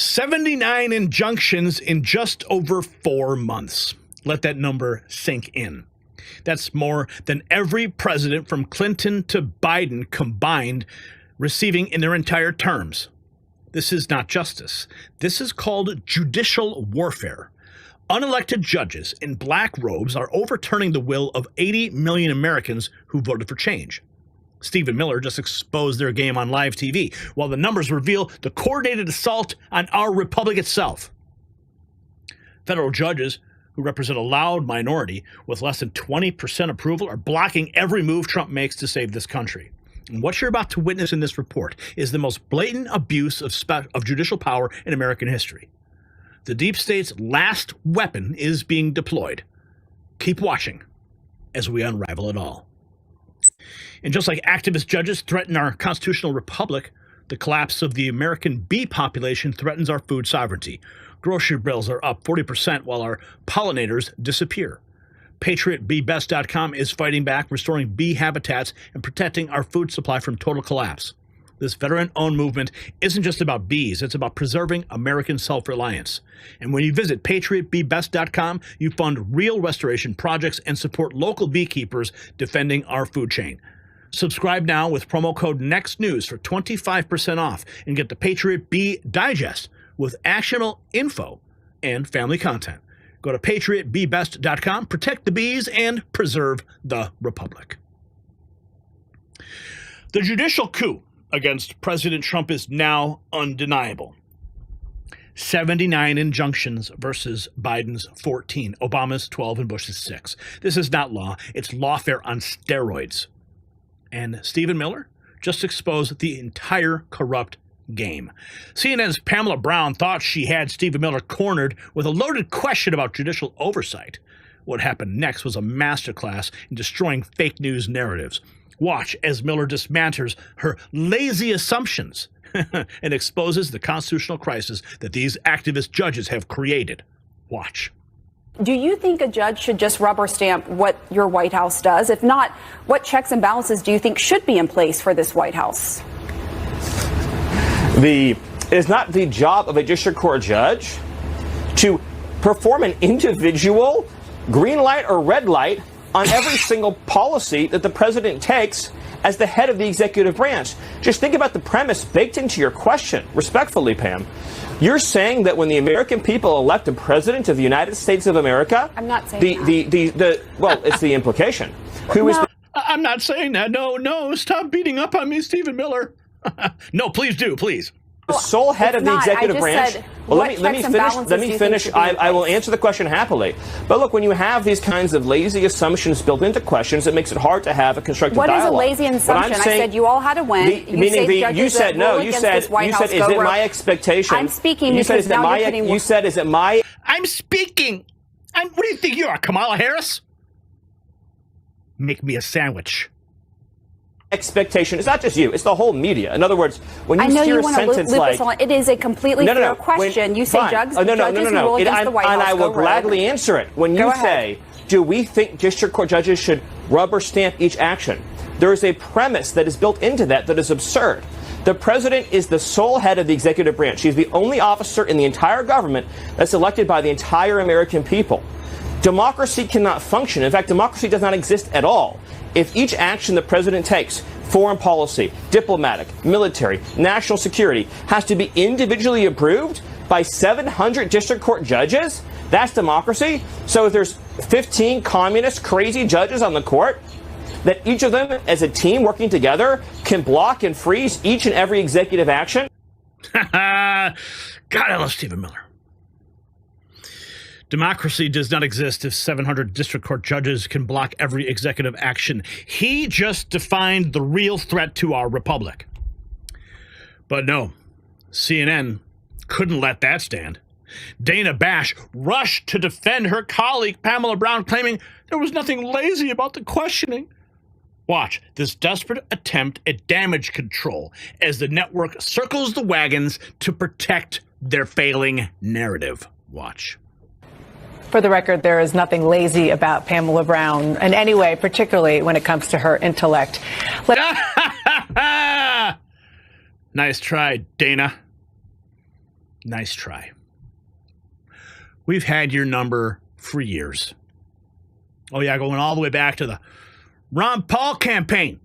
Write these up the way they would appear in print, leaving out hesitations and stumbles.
79 injunctions in just over 4 months. Let that number sink in. That's more than every president from Clinton to Biden combined receiving in their entire terms. This is not justice. This is called judicial warfare. Unelected judges in black robes are overturning the will of 80 million Americans who voted for change. Stephen Miller just exposed their game on live TV, while the numbers reveal the coordinated assault on our republic itself. Federal judges, who represent a loud minority with less than 20% approval, are blocking every move Trump makes to save this country. And what you're about to witness in this report is the most blatant abuse of judicial power in American history. The deep state's last weapon is being deployed. Keep watching as we unravel it all. And just like activist judges threaten our constitutional republic, the collapse of the American bee population threatens our food sovereignty. Grocery bills are up 40% while our pollinators disappear. PatriotBeeBest.com is fighting back, restoring bee habitats, and protecting our food supply from total collapse. This veteran-owned movement isn't just about bees, it's about preserving American self-reliance. And when you visit PatriotBeeBest.com, you fund real restoration projects and support local beekeepers defending our food chain. Subscribe now with promo code NEXTNEWS for 25% off and get the Patriot Bee Digest with actionable info and family content. Go to PatriotBeeBest.com, protect the bees, and preserve the republic. The judicial coup against President Trump is now undeniable. 79 injunctions versus Biden's 14, Obama's 12, and Bush's 6. This is not law, it's lawfare on steroids. And Stephen Miller just exposed the entire corrupt game. CNN's Pamela Brown thought she had Stephen Miller cornered with a loaded question about judicial oversight. What happened next was a masterclass in destroying fake news narratives. Watch as Miller dismantles her lazy assumptions and exposes the constitutional crisis that these activist judges have created. Watch. Do you think a judge should just rubber stamp what your White House does? If not, what checks and balances do you think should be in place for this White House? It is not the job of a district court judge to perform an individual green light or red light on every single policy that the president takes as the head of the executive branch. Just think about the premise baked into your question, respectfully, Pam. You're saying that when the American people elect a president of the United States of America, I'm not saying well, it's the implication. I'm not saying that. No, stop beating up on me, Stephen Miller. No, please do, please. The sole head of the executive branch. Well, let me finish. I will answer the question happily. But look, when you have these kinds of lazy assumptions built into questions, it makes it hard to have a constructive dialogue. What is a lazy assumption? I said you all had to win. You said is it my expectation? I'm speaking. You said is it my? You said is it my? I'm speaking. What do you think you are, Kamala Harris? Make me a sandwich. Expectation. It's not just you, it's the whole media. In other words, when you hear a sentence like... It is a completely fair question. You say judges who rule against the White House. And I will gladly answer it. When you say, do we think district court judges should rubber stamp each action? There is a premise that is built into that is absurd. The president is the sole head of the executive branch. He's the only officer in the entire government that's elected by the entire American people. Democracy cannot function. In fact, democracy does not exist at all if each action the president takes, foreign policy, diplomatic, military, national security, has to be individually approved by 700 district court judges. That's democracy. So if there's 15 communist crazy judges on the court, that each of them as a team working together can block and freeze each and every executive action. God, I love Stephen Miller. Democracy does not exist if 700 district court judges can block every executive action. He just defined the real threat to our republic. But no, CNN couldn't let that stand. Dana Bash rushed to defend her colleague Pamela Brown, claiming there was nothing lazy about the questioning. Watch this desperate attempt at damage control as the network circles the wagons to protect their failing narrative. Watch. For the record, there is nothing lazy about Pamela Brown in any way, particularly when it comes to her intellect. Nice try, Dana. Nice try. We've had your number for years. Oh, yeah, going all the way back to the Ron Paul campaign.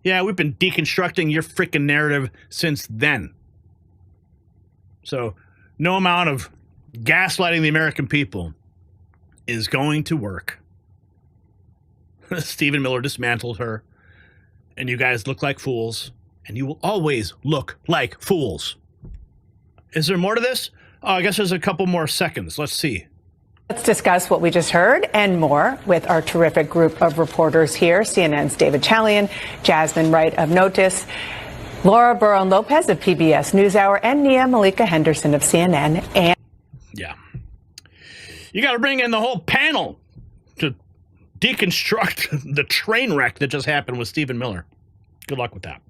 Yeah, we've been deconstructing your freaking narrative since then. So no amount of gaslighting the American people is going to work. Stephen Miller dismantled her, and you guys look like fools, and you will always look like fools. Is there more to this? Oh, I guess there's a couple more seconds. Let's see. Let's discuss what we just heard and more with our terrific group of reporters here. CNN's David Chalian, Jasmine Wright of Notice, Laura Barron-Lopez of PBS NewsHour, and Nia Malika Henderson of CNN. And yeah, you got to bring in the whole panel to deconstruct the train wreck that just happened with Stephen Miller. Good luck with that.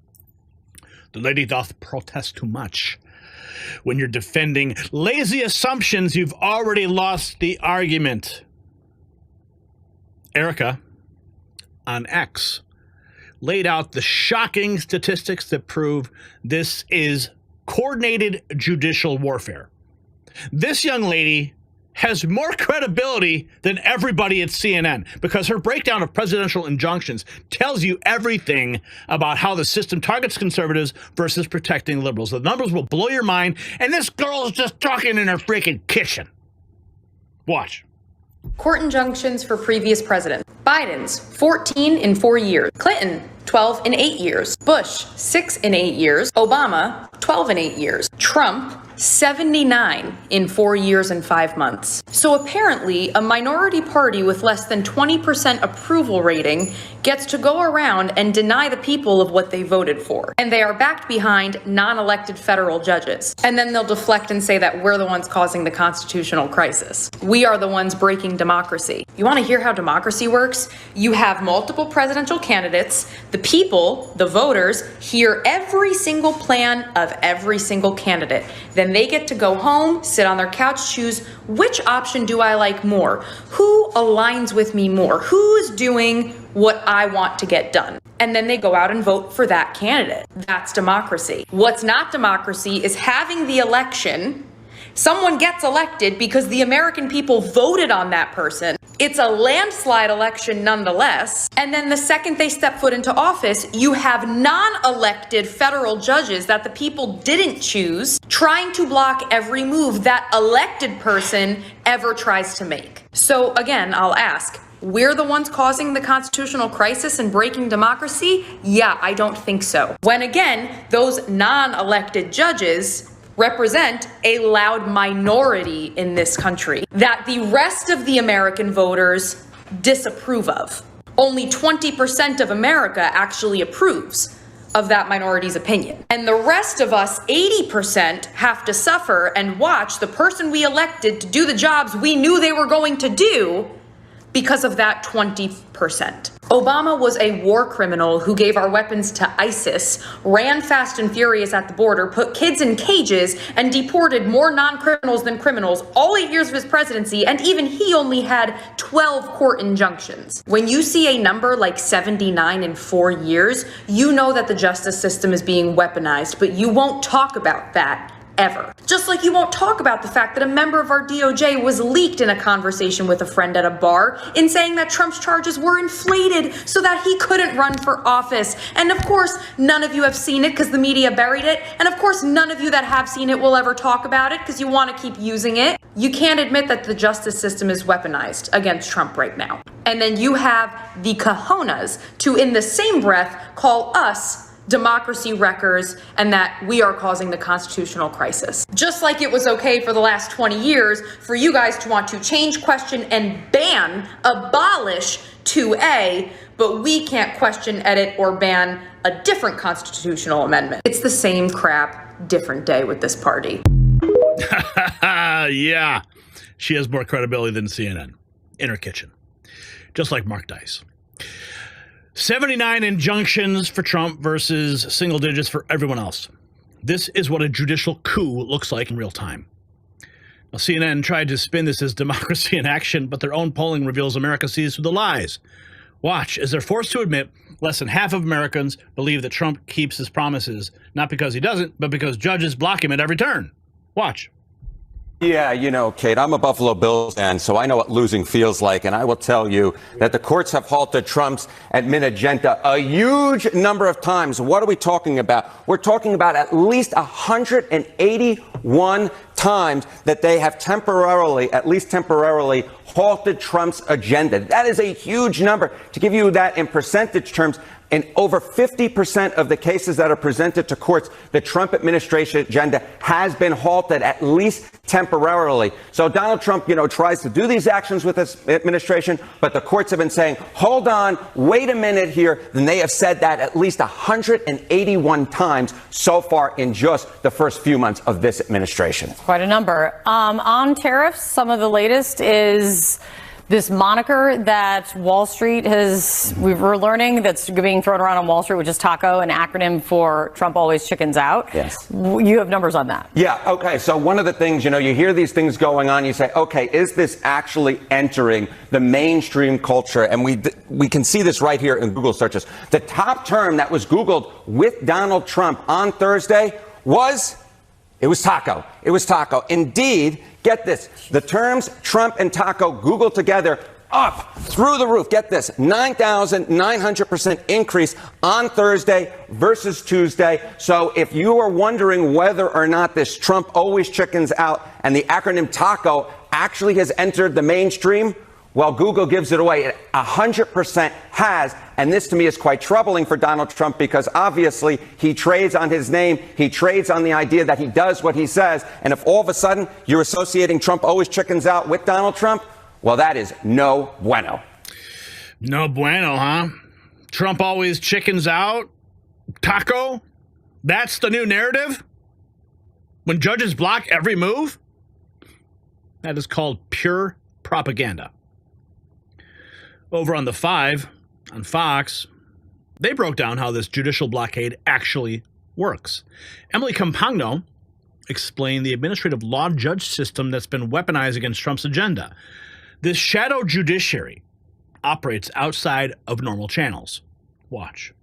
The lady doth protest too much. When you're defending lazy assumptions, you've already lost the argument. Erica, on X, laid out the shocking statistics that prove this is coordinated judicial warfare. This young lady has more credibility than everybody at CNN because her breakdown of presidential injunctions tells you everything about how the system targets conservatives versus protecting liberals. The numbers will blow your mind, and this girl is just talking in her freaking kitchen. Watch. Court injunctions for previous presidents. Biden's 14 in 4 years. Clinton, 12 in 8 years. Bush, 6 in 8 years. Obama, 12 in 8 years. Trump, 79 in 4 years and 5 months. So apparently, a minority party with less than 20% approval rating gets to go around and deny the people of what they voted for. And they are backed behind non-elected federal judges. And then they'll deflect and say that we're the ones causing the constitutional crisis. We are the ones breaking democracy. You want to hear how democracy works? You have multiple presidential candidates. The people, the voters, hear every single plan of every single candidate. Then they get to go home, sit on their couch, choose which option do I like more? Who aligns with me more? Who's doing what I want to get done? And then they go out and vote for that candidate. That's democracy. What's not democracy is having the election. Someone gets elected because the American people voted on that person. It's a landslide election nonetheless. And then the second they step foot into office, you have non-elected federal judges that the people didn't choose trying to block every move that elected person ever tries to make. So again, I'll ask, we're the ones causing the constitutional crisis and breaking democracy? Yeah, I don't think so. When again, those non-elected judges represent a loud minority in this country that the rest of the American voters disapprove of. Only 20% of America actually approves of that minority's opinion. And the rest of us, 80%, have to suffer and watch the person we elected to do the jobs we knew they were going to do because of that 20%. Obama was a war criminal who gave our weapons to ISIS, ran fast and furious at the border, put kids in cages, and deported more non-criminals than criminals all 8 years of his presidency, and even he only had 12 court injunctions. When you see a number like 79 in 4 years, you know that the justice system is being weaponized, but you won't talk about that ever. Just like you won't talk about the fact that a member of our DOJ was leaked in a conversation with a friend at a bar in saying that Trump's charges were inflated so that he couldn't run for office. And of course, none of you have seen it because the media buried it. And of course, none of you that have seen it will ever talk about it because you want to keep using it. You can't admit that the justice system is weaponized against Trump right now. And then you have the cojones to, in the same breath, call us democracy wreckers and that we are causing the constitutional crisis. Just like it was okay for the last 20 years for you guys to want to change, question, and ban, abolish 2A, but we can't question, edit, or ban a different constitutional amendment. It's the same crap, different day with this party. Yeah, she has more credibility than CNN in her kitchen, just like Mark Dice. 79 injunctions for Trump versus single digits for everyone else. This is what a judicial coup looks like in real time. Now, CNN tried to spin this as democracy in action, but their own polling reveals America sees through the lies. Watch as they're forced to admit less than half of Americans believe that Trump keeps his promises, not because he doesn't, but because judges block him at every turn. Watch. Yeah, you know, Kate, I'm a Buffalo Bills fan, so I know what losing feels like. And I will tell you that the courts have halted Trump's admin agenda a huge number of times. What are we talking about? We're talking about at least 181 times that they have temporarily, at least temporarily, halted Trump's agenda. That is a huge number. To give you that in percentage terms, in over 50% of the cases that are presented to courts, the Trump administration agenda has been halted, at least temporarily. So Donald Trump, tries to do these actions with his administration, but the courts have been saying, hold on, wait a minute here. Then they have said that at least 181 times so far in just the first few months of this administration. Quite a number. On tariffs, some of the latest is this moniker that Wall Street we're learning that's being thrown around on Wall Street, which is TACO, an acronym for Trump always chickens out. Yes. You have numbers on that. Yeah. Okay. So one of the things, you hear these things going on, you say, okay, is this actually entering the mainstream culture? And we can see this right here in Google searches. The top term that was Googled with Donald Trump on Thursday was TACO. It was TACO. Indeed, get this, the terms Trump and TACO Google together up through the roof. Get this, 9,900% increase on Thursday versus Tuesday. So if you are wondering whether or not this Trump always chickens out and the acronym TACO actually has entered the mainstream, well, Google gives it away. It 100% has. And this to me is quite troubling for Donald Trump because obviously he trades on his name. He trades on the idea that he does what he says. And if all of a sudden you're associating Trump always chickens out with Donald Trump, well, that is no bueno. No bueno, huh? Trump always chickens out? TACO? That's the new narrative? When judges block every move? That is called pure propaganda. Over on The Five, on Fox, they broke down how this judicial blockade actually works. Emily Campagno explained the administrative law judge system that's been weaponized against Trump's agenda. This shadow judiciary operates outside of normal channels. Watch.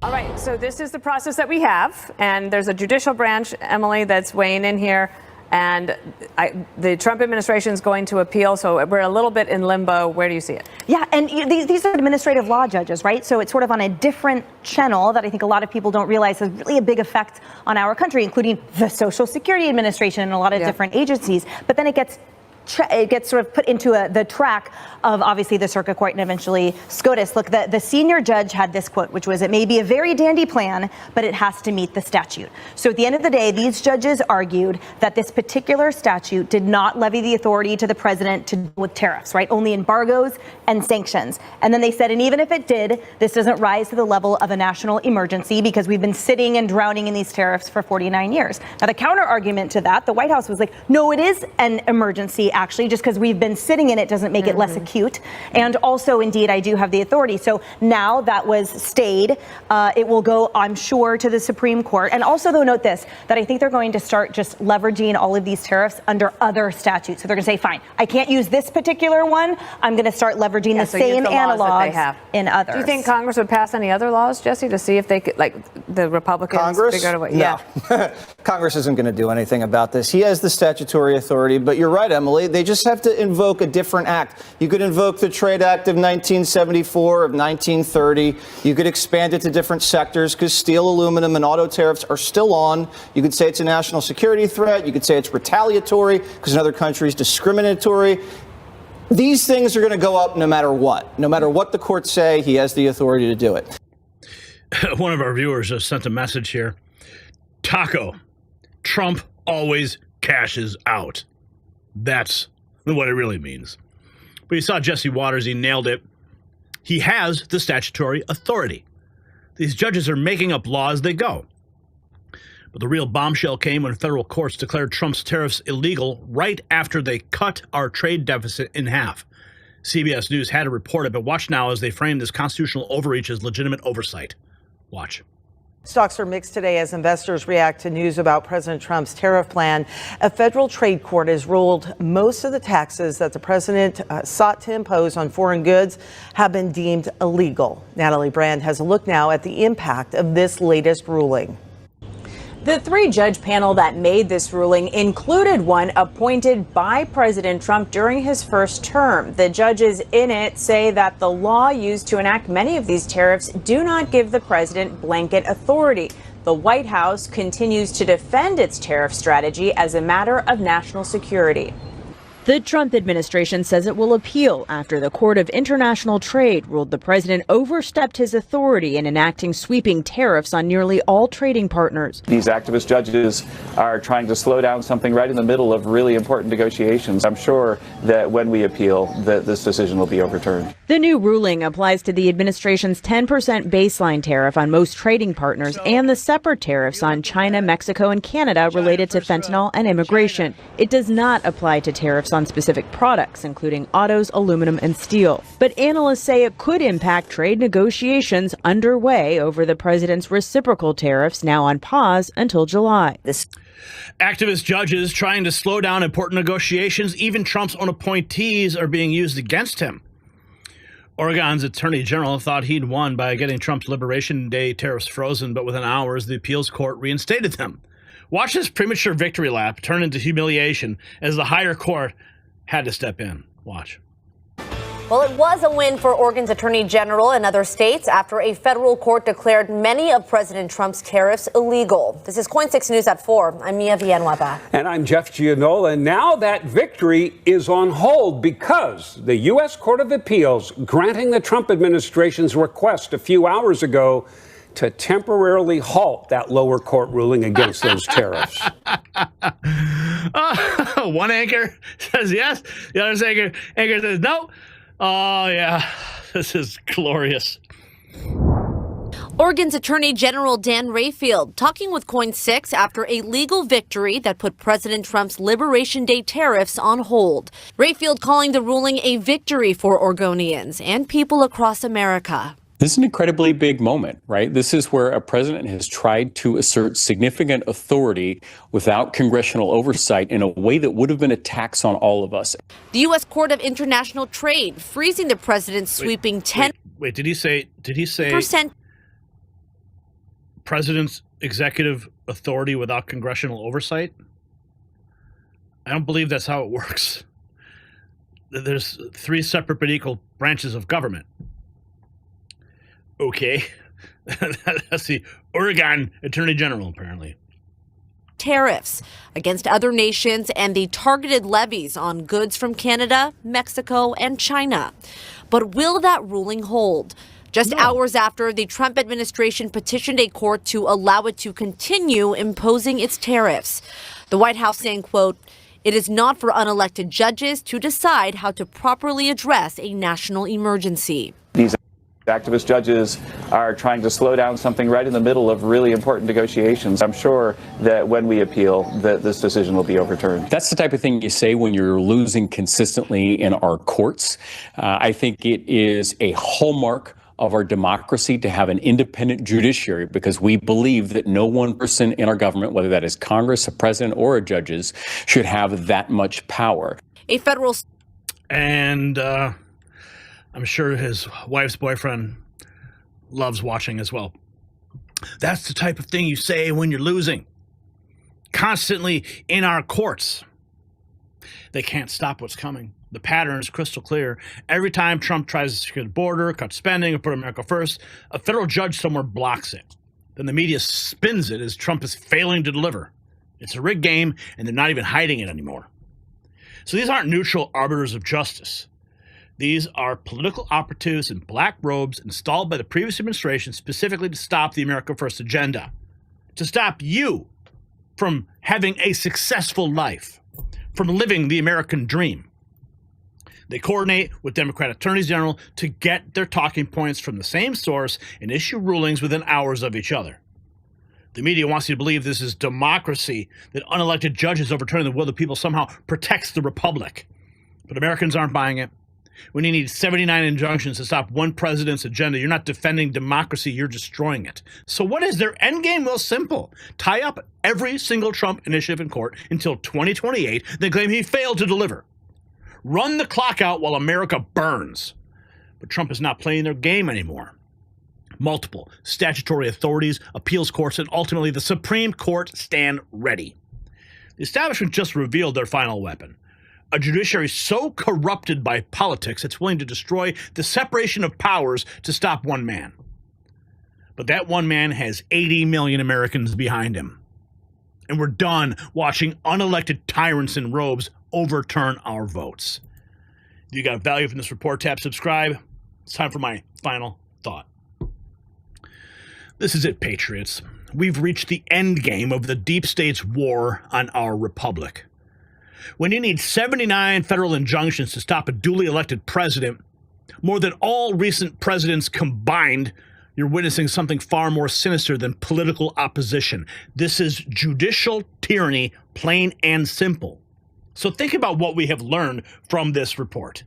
All right, so this is the process that we have, and there's a judicial branch, Emily, that's weighing in here. And the Trump administration is going to appeal, so we're a little bit in limbo. Where do you see it? Yeah, and these are administrative law judges, right? So it's sort of on a different channel that I think a lot of people don't realize has really a big effect on our country, including the Social Security Administration and a lot of different agencies. But then it gets sort of put into the track of obviously the circuit court and eventually SCOTUS. Look, the senior judge had this quote, which was, it may be a very dandy plan, but it has to meet the statute. So at the end of the day, these judges argued that this particular statute did not levy the authority to the president to deal with tariffs, right? Only embargoes and sanctions. And then they said, and even if it did, this doesn't rise to the level of a national emergency because we've been sitting and drowning in these tariffs for 49 years. Now, the counter argument to that, the White House was like, no, it is an emergency. Actually, just because we've been sitting in it doesn't make it less acute. And also, indeed, I do have the authority. So now that was stayed. It will go, I'm sure, to the Supreme Court. And also, though, note this, that I think they're going to start just leveraging all of these tariffs under other statutes. So they're going to say, fine, I can't use this particular one. I'm going to start leveraging the same analogs in others. Do you think Congress would pass any other laws, Jesse, to see if they could, like the Republicans figure out a way? No. Yeah. Congress isn't going to do anything about this. He has the statutory authority. But you're right, Emily. They just have to invoke a different act. You could invoke the Trade Act of 1974, of 1930. You could expand it to different sectors because steel, aluminum, and auto tariffs are still on. You could say it's a national security threat. You could say it's retaliatory because another country is discriminatory. These things are going to go up no matter what. No matter what the courts say, he has the authority to do it. One of our viewers just sent a message here. TACO. Trump always cashes out. That's what it really means. But you saw Jesse Waters, he nailed it. He has the statutory authority. These judges are making up law as they go. But the real bombshell came when federal courts declared Trump's tariffs illegal right after they cut our trade deficit in half. CBS News had to report it, but watch now as they frame this constitutional overreach as legitimate oversight. Watch. Stocks are mixed today as investors react to news about President Trump's tariff plan. A federal trade court has ruled most of the taxes that the president sought to impose on foreign goods have been deemed illegal. Natalie Brand has a look now at the impact of this latest ruling. The three-judge panel that made this ruling included one appointed by President Trump during his first term. The judges in it say that the law used to enact many of these tariffs do not give the president blanket authority. The White House continues to defend its tariff strategy as a matter of national security. The Trump administration says it will appeal after the Court of International Trade ruled the president overstepped his authority in enacting sweeping tariffs on nearly all trading partners. These activist judges are trying to slow down something right in the middle of really important negotiations. I'm sure that when we appeal, that this decision will be overturned. The new ruling applies to the administration's 10% baseline tariff on most trading partners and the separate tariffs on China, Mexico, and Canada related to fentanyl and immigration. It does not apply to tariffs on specific products, including autos, aluminum, and steel. But analysts say it could impact trade negotiations underway over the president's reciprocal tariffs, now on pause until July. Activist judges trying to slow down important negotiations. Even Trump's own appointees are being used against him. Oregon's attorney general thought he'd won by getting Trump's Liberation Day tariffs frozen, but within hours, the appeals court reinstated them. Watch this premature victory lap turn into humiliation as the higher court had to step in. Watch. Well, it was a win for Oregon's attorney general and other states after a federal court declared many of President Trump's tariffs illegal. This is Coin 6 News at 4. I'm Mia Villanueva. And I'm Jeff Gianola. And now that victory is on hold because the U.S. Court of Appeals granting the Trump administration's request a few hours ago to temporarily halt that lower court ruling against those tariffs. One anchor says yes. The other anchor says no. Oh, yeah. This is glorious. Oregon's Attorney General Dan Rayfield talking with Coin 6 after a legal victory that put President Trump's Liberation Day tariffs on hold. Rayfield calling the ruling a victory for Oregonians and people across America. This is an incredibly big moment, right? This is where a president has tried to assert significant authority without congressional oversight in a way that would have been a tax on all of us. The U.S. Court of International Trade freezing the president's sweeping 10%. Wait, did he say president's executive authority without congressional oversight? I don't believe that's how it works. There's three separate but equal branches of government. Okay. That's the Oregon Attorney General, apparently. Tariffs against other nations and the targeted levies on goods from Canada, Mexico, and China. But will that ruling hold? Just hours after the Trump administration petitioned a court to allow it to continue imposing its tariffs. The White House saying, quote, "It is not for unelected judges to decide how to properly address a national emergency." These activist judges are trying to slow down something right in the middle of really important negotiations. I'm sure that when we appeal, that this decision will be overturned. That's the type of thing you say when you're losing consistently in our courts. I think it is a hallmark of our democracy to have an independent judiciary because we believe that no one person in our government, whether that is Congress, a president, or a judges, should have that much power. A federal... And I'm sure his wife's boyfriend loves watching as well. That's the type of thing you say when you're losing. Constantly in our courts. They can't stop what's coming. The pattern is crystal clear. Every time Trump tries to secure the border, cut spending, or put America first, a federal judge somewhere blocks it. Then the media spins it as Trump is failing to deliver. It's a rigged game, and they're not even hiding it anymore. So these aren't neutral arbiters of justice. These are political operatives in black robes installed by the previous administration specifically to stop the America First agenda, to stop you from having a successful life, from living the American dream. They coordinate with Democrat attorneys general to get their talking points from the same source and issue rulings within hours of each other. The media wants you to believe this is democracy, that unelected judges overturning the will of the people somehow protects the republic. But Americans aren't buying it. When you need 79 injunctions to stop one president's agenda, you're not defending democracy, you're destroying it. So what is their end game? Well, simple. Tie up every single Trump initiative in court until 2028, then claim he failed to deliver. Run the clock out while America burns. But Trump is not playing their game anymore. Multiple statutory authorities, appeals courts, and ultimately the Supreme Court stand ready. The establishment just revealed their final weapon. A judiciary so corrupted by politics it's willing to destroy the separation of powers to stop one man. But that one man has 80 million Americans behind him. And we're done watching unelected tyrants in robes overturn our votes. If you got value from this report, tap subscribe. It's time for my final thought. This is it, patriots. We've reached the end game of the deep state's war on our republic. When you need 79 federal injunctions to stop a duly elected president, more than all recent presidents combined, you're witnessing something far more sinister than political opposition. This is judicial tyranny, plain and simple. So think about what we have learned from this report.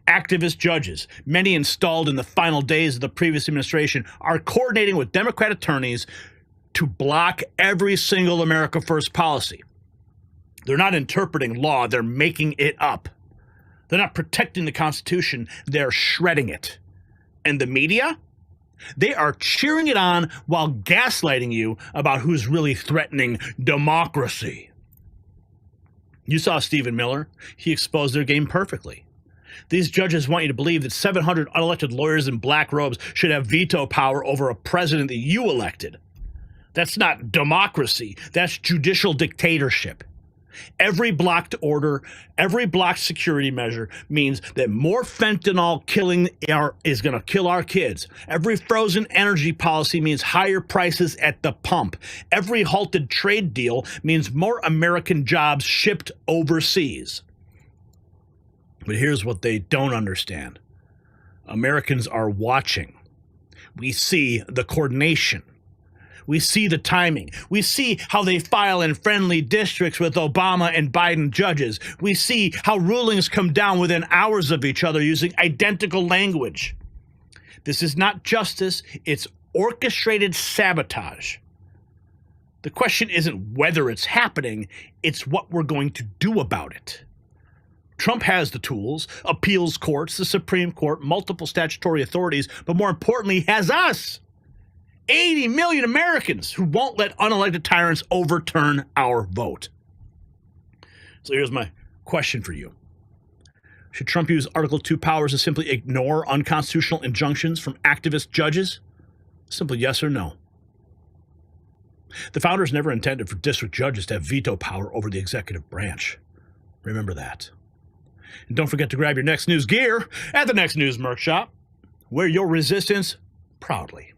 Activist judges, many installed in the final days of the previous administration, are coordinating with Democrat attorneys to block every single America First policy. They're not interpreting law, they're making it up. They're not protecting the Constitution, they're shredding it. And the media? They are cheering it on while gaslighting you about who's really threatening democracy. You saw Stephen Miller. He exposed their game perfectly. These judges want you to believe that 700 unelected lawyers in black robes should have veto power over a president that you elected. That's not democracy. That's judicial dictatorship. Every blocked order, every blocked security measure means that more fentanyl killing is going to kill our kids. Every frozen energy policy means higher prices at the pump. Every halted trade deal means more American jobs shipped overseas. But here's what they don't understand. Americans are watching. We see the coordination. We see the timing. We see how they file in friendly districts with Obama and Biden judges. We see how rulings come down within hours of each other using identical language. This is not justice, it's orchestrated sabotage. The question isn't whether it's happening, it's what we're going to do about it. Trump has the tools, appeals courts, the Supreme Court, multiple statutory authorities, but more importantly, has us. 80 million Americans who won't let unelected tyrants overturn our vote. So here's my question for you. Should Trump use Article 2 powers to simply ignore unconstitutional injunctions from activist judges? Simple yes or no. The founders never intended for district judges to have veto power over the executive branch. Remember that. And don't forget to grab your next news gear at the Next News Merch Shop, where your resistance proudly